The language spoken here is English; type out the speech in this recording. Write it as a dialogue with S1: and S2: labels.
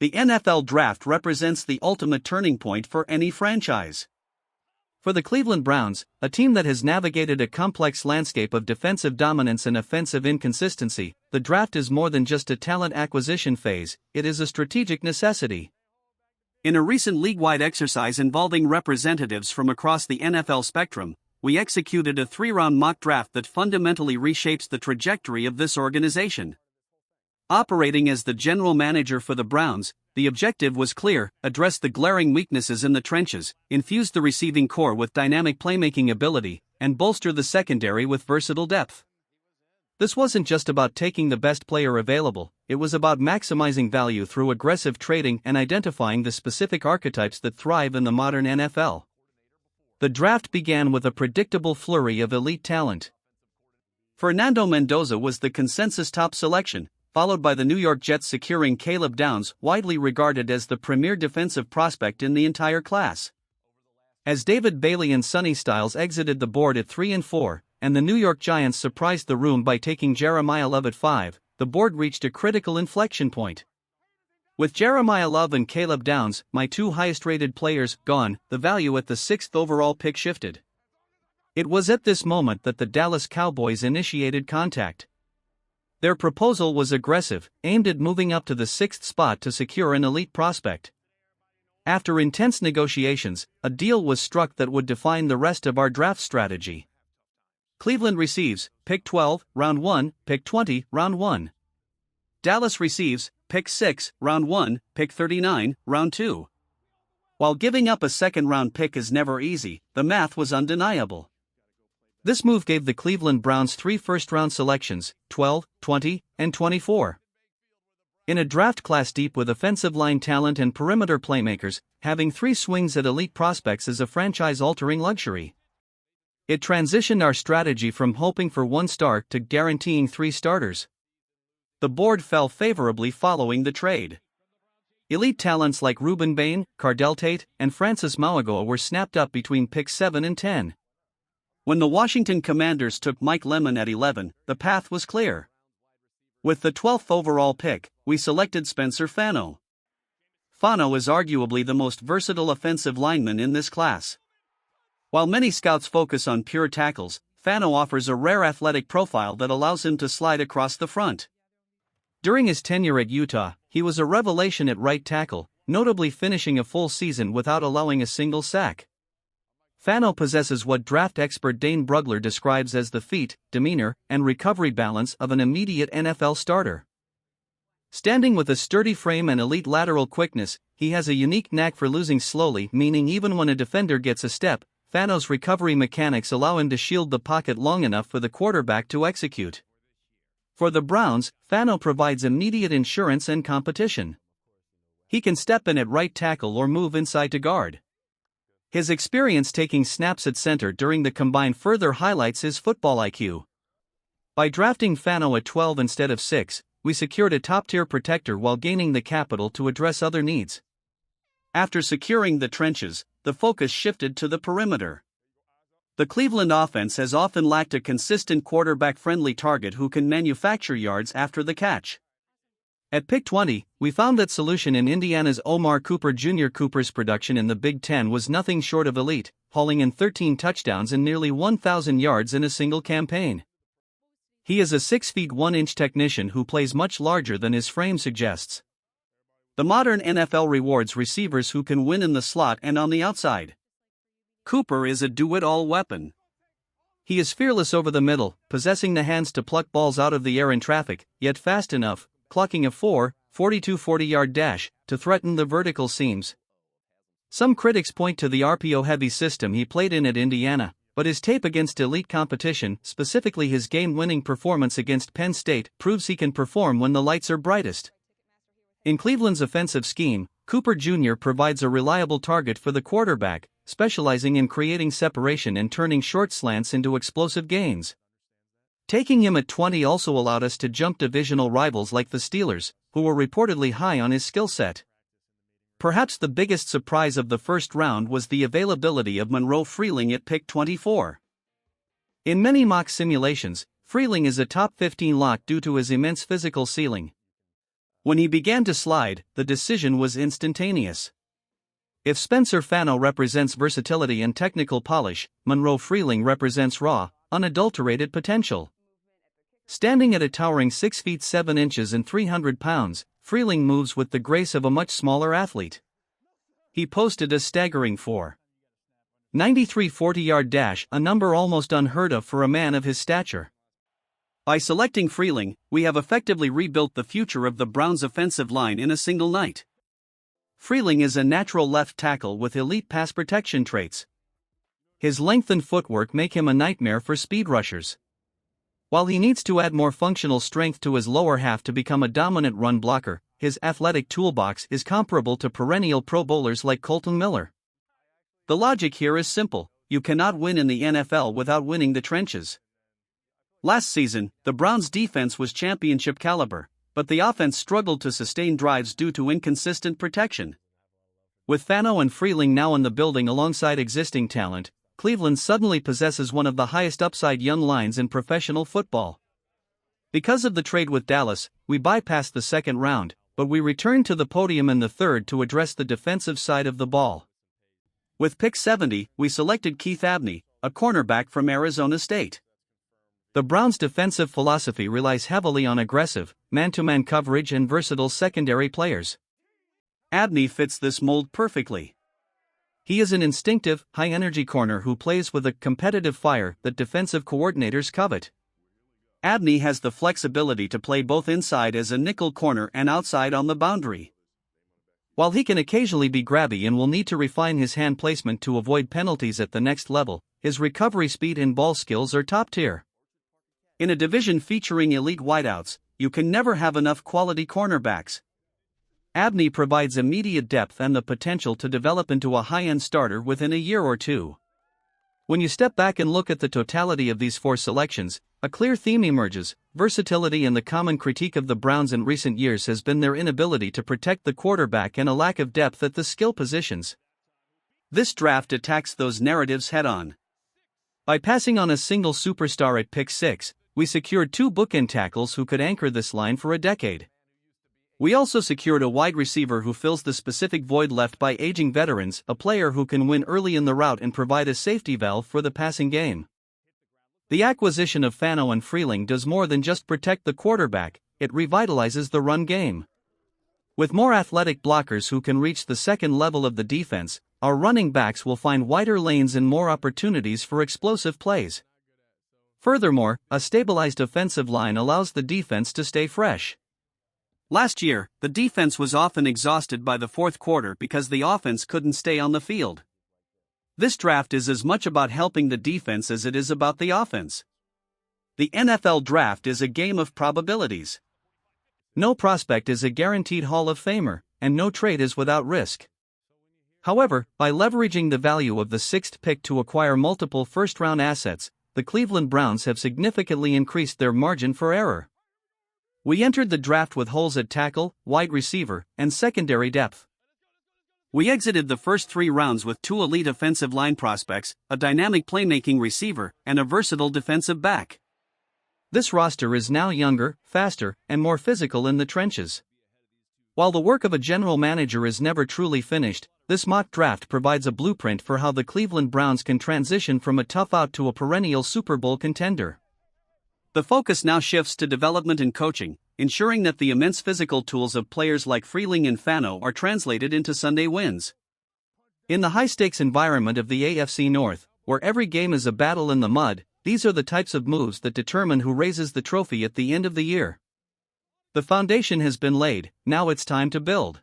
S1: The NFL Draft represents the ultimate turning point for any franchise. For the Cleveland Browns, a team that has navigated a complex landscape of defensive dominance and offensive inconsistency, the draft is more than just a talent acquisition phase, it is a strategic necessity. In a recent league-wide exercise involving representatives from across the NFL spectrum, we executed a 3-round mock draft that fundamentally reshapes the trajectory of this organization. Operating as the general manager for the Browns, the objective was clear: address the glaring weaknesses in the trenches, infuse the receiving core with dynamic playmaking ability, and bolster the secondary with versatile depth. This wasn't just about taking the best player available, it was about maximizing value through aggressive trading and identifying the specific archetypes that thrive in the modern NFL. The draft began with a predictable flurry of elite talent. Fernando Mendoza was the consensus top selection, followed by the New York Jets securing Caleb Downs, widely regarded as the premier defensive prospect in the entire class. As David Bailey and Sonny Styles exited the board at 3 and 4, and the New York Giants surprised the room by taking Jeremiah Love at 5, the board reached a critical inflection point. With Jeremiah Love and Caleb Downs, my two highest-rated players, gone, the value at the 6th overall pick shifted. It was at this moment that the Dallas Cowboys initiated contact. Their proposal was aggressive, aimed at moving up to the 6th spot to secure an elite prospect. After intense negotiations, a deal was struck that would define the rest of our draft strategy. Cleveland receives, pick 12, round 1, pick 20, round 1. Dallas receives, pick 6, round 1, pick 39, round 2. While giving up a second-round pick is never easy, the math was undeniable. This move gave the Cleveland Browns 3 first-round selections, 12, 20, and 24. In a draft class deep with offensive line talent and perimeter playmakers, having 3 swings at elite prospects is a franchise-altering luxury. It transitioned our strategy from hoping for 1 star to guaranteeing 3 starters. The board fell favorably following the trade. Elite talents like Ruben Bain, Cardell Tate, and Francis Mauigoa were snapped up between picks 7 and 10. When the Washington Commanders took Mike Lemon at 11, the path was clear. With the 12th overall pick, we selected Spencer Fano. Fano is arguably the most versatile offensive lineman in this class. While many scouts focus on pure tackles, Fano offers a rare athletic profile that allows him to slide across the front. During his tenure at Utah, he was a revelation at right tackle, notably finishing a full season without allowing a single sack. Fano possesses what draft expert Dane Brugler describes as the feet, demeanor, and recovery balance of an immediate NFL starter. Standing with a sturdy frame and elite lateral quickness, he has a unique knack for losing slowly, meaning even when a defender gets a step, Fano's recovery mechanics allow him to shield the pocket long enough for the quarterback to execute. For the Browns, Fano provides immediate insurance and competition. He can step in at right tackle or move inside to guard. His experience taking snaps at center during the combine further highlights his football IQ. By drafting Fano at 12 instead of 6, we secured a top-tier protector while gaining the capital to address other needs. After securing the trenches, the focus shifted to the perimeter. The Cleveland offense has often lacked a consistent quarterback-friendly target who can manufacture yards after the catch. At pick 20, we found that solution in Indiana's Omar Cooper Jr. Cooper's production in the Big Ten was nothing short of elite, hauling in 13 touchdowns and nearly 1,000 yards in a single campaign. He is a 6 feet 1 inch technician who plays much larger than his frame suggests. The modern NFL rewards receivers who can win in the slot and on the outside. Cooper is a do-it-all weapon. He is fearless over the middle, possessing the hands to pluck balls out of the air in traffic, yet fast enough, clocking a 4.42 40-yard dash, to threaten the vertical seams. Some critics point to the RPO-heavy system he played in at Indiana, but his tape against elite competition, specifically his game-winning performance against Penn State, proves he can perform when the lights are brightest. In Cleveland's offensive scheme, Cooper Jr. provides a reliable target for the quarterback, specializing in creating separation and turning short slants into explosive gains. Taking him at 20 also allowed us to jump divisional rivals like the Steelers, who were reportedly high on his skill set. Perhaps the biggest surprise of the first round was the availability of Monroe Freeling at pick 24. In many mock simulations, Freeling is a top 15 lock due to his immense physical ceiling. When he began to slide, the decision was instantaneous. If Spencer Fano represents versatility and technical polish, Monroe Freeling represents raw, unadulterated potential. Standing at a towering 6 feet 7 inches and 300 pounds, Freeling moves with the grace of a much smaller athlete. He posted a staggering 4.93 40-yard dash, a number almost unheard of for a man of his stature. By selecting Freeling, we have effectively rebuilt the future of the Browns' offensive line in a single night. Freeling is a natural left tackle with elite pass protection traits. His length and footwork make him a nightmare for speed rushers. While he needs to add more functional strength to his lower half to become a dominant run blocker, his athletic toolbox is comparable to perennial Pro Bowlers like Colton Miller. The logic here is simple: you cannot win in the NFL without winning the trenches. Last season, the Browns' defense was championship caliber, but the offense struggled to sustain drives due to inconsistent protection. With Fano and Freeling now in the building alongside existing talent, Cleveland suddenly possesses one of the highest upside young lines in professional football. Because of the trade with Dallas, we bypassed the second round, but we returned to the podium in the third to address the defensive side of the ball. With pick 70, we selected Keith Abney, a cornerback from Arizona State. The Browns' defensive philosophy relies heavily on aggressive, man-to-man coverage and versatile secondary players. Abney fits this mold perfectly. He is an instinctive, high-energy corner who plays with a competitive fire that defensive coordinators covet. Abney has the flexibility to play both inside as a nickel corner and outside on the boundary. While he can occasionally be grabby and will need to refine his hand placement to avoid penalties at the next level, his recovery speed and ball skills are top tier. In a division featuring elite wideouts, you can never have enough quality cornerbacks. Abney provides immediate depth and the potential to develop into a high-end starter within a year or two. When you step back and look at the totality of these four selections, a clear theme emerges: versatility. And the common critique of the Browns in recent years has been their inability to protect the quarterback and a lack of depth at the skill positions. This draft attacks those narratives head-on. By passing on a single superstar at pick 6, we secured two bookend tackles who could anchor this line for a decade. We also secured a wide receiver who fills the specific void left by aging veterans, a player who can win early in the route and provide a safety valve for the passing game. The acquisition of Fano and Freeling does more than just protect the quarterback, it revitalizes the run game. With more athletic blockers who can reach the second level of the defense, our running backs will find wider lanes and more opportunities for explosive plays. Furthermore, a stabilized offensive line allows the defense to stay fresh. Last year, the defense was often exhausted by the fourth quarter because the offense couldn't stay on the field. This draft is as much about helping the defense as it is about the offense. The NFL draft is a game of probabilities. No prospect is a guaranteed Hall of Famer, and no trade is without risk. However, by leveraging the value of the sixth pick to acquire multiple first-round assets, the Cleveland Browns have significantly increased their margin for error. We entered the draft with holes at tackle, wide receiver, and secondary depth. We exited the first 3 rounds with 2 elite offensive line prospects, a dynamic playmaking receiver, and a versatile defensive back. This roster is now younger, faster, and more physical in the trenches. While the work of a general manager is never truly finished, this mock draft provides a blueprint for how the Cleveland Browns can transition from a tough out to a perennial Super Bowl contender. The focus now shifts to development and coaching, ensuring that the immense physical tools of players like Freeling and Fano are translated into Sunday wins. In the high-stakes environment of the AFC North, where every game is a battle in the mud, these are the types of moves that determine who raises the trophy at the end of the year. The foundation has been laid, now it's time to build.